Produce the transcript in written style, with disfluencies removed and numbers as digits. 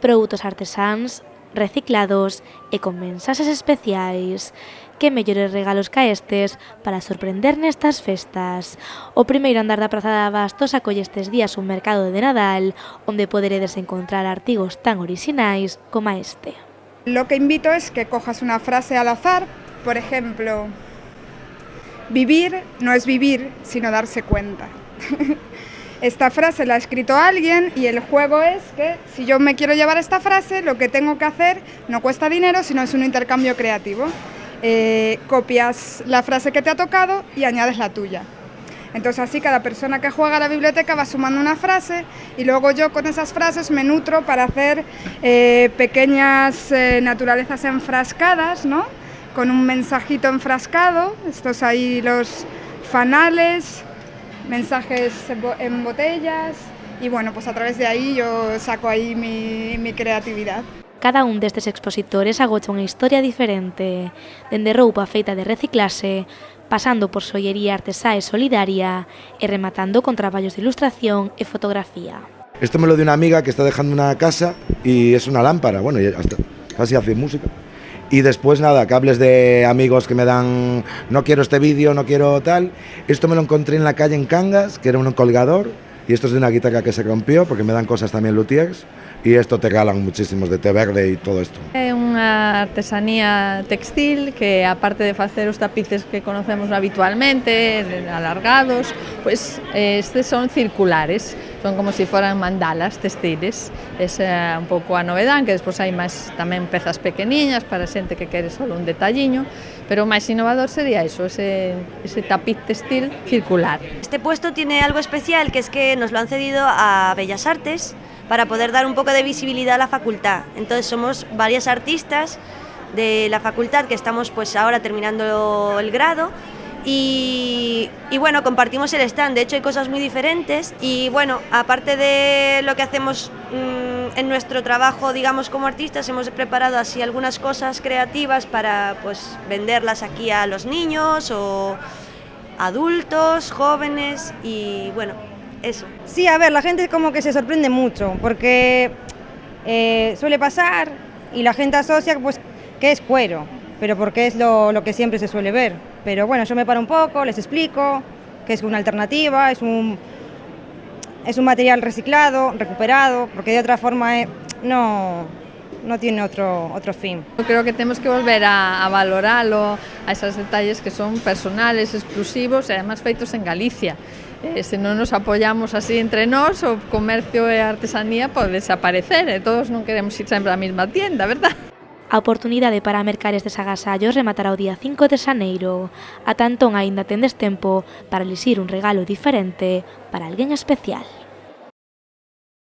produtos artesáns, reciclados e con mensaxes especiais. Que mellores regalos ca estes para sorprender nestas festas. O primeiro andar da Praza de Abastos acolle estes días un mercado de Nadal onde poderedes encontrar artigos tan orixinais como este. Lo que invito es que cojas una frase al azar, por ejemplo, vivir no es vivir, sino darse cuenta. Esta frase la ha escrito alguien y el juego es que si yo me quiero llevar esta frase, lo que tengo que hacer no cuesta dinero, sino es un intercambio creativo. Copias la frase que te ha tocado y añades la tuya. Entonces así cada persona que juega a la biblioteca va sumando una frase y luego yo con esas frases me nutro para hacer pequeñas naturalezas enfrascadas, ¿no? Con un mensajito enfrascado, estos ahí los fanales, mensajes en botellas y bueno, pues a través de ahí yo saco ahí mi creatividad. Cada un destes expositores agocha unha historia diferente, dende roupa feita de reciclase, pasando por xoiería artesá e solidaria e rematando con traballos de ilustración e fotografía. Esto me lo dio una amiga que está dejando una casa y es una lámpara, bueno, y hasta casi hace música. Y después nada, cables de amigos que me dan, no quiero este vídeo, no quiero tal. Esto me lo encontré en la calle en Cangas, que era un colgador, y esto es de una guitarra que se rompió, porque me dan cosas también luthiers. Y esto te regalan muchísimos de té verde y todo esto. É unha artesanía textil que, aparte de facer os tapices que conocemos habitualmente, alargados, pues estes son circulares, son como se foran mandalas textiles. Esa é un pouco a novedade, que despois hai máis tamén pezas pequeniñas para xente que quere só un detalliño, pero o máis innovador sería eso, ese tapiz textil circular. Este puesto tiene algo especial, que es que nos lo han cedido a Bellas Artes para poder dar un poco de visibilidad a la facultad. Entonces somos varias artistas de la facultad que estamos pues ahora terminando el grado y bueno, compartimos el stand. De hecho hay cosas muy diferentes y bueno, aparte de lo que hacemos en nuestro trabajo, digamos, como artistas, hemos preparado así algunas cosas creativas para pues venderlas aquí a los niños o adultos, jóvenes y bueno, eso. Sí, a ver, la gente como que se sorprende mucho porque suele pasar y la gente asocia pues que es cuero, pero porque es lo que siempre se suele ver. Pero bueno, yo me paro un poco, les explico que es una alternativa, es un material reciclado, recuperado, porque de otra forma no tiene otro fin. Eu creo que temos que volver a valoralo, a esos detalles que son personales, exclusivos e además feitos en Galicia. Se non nos apoyamos así entre nós, o comercio e a artesanía pode desaparecer e todos non queremos ir sempre á mesma tienda, verdad? A oportunidade para mercar estes agasallos rematará o día 5 de xaneiro. Ata entón aínda tendes tempo para elixir un regalo diferente para alguén especial.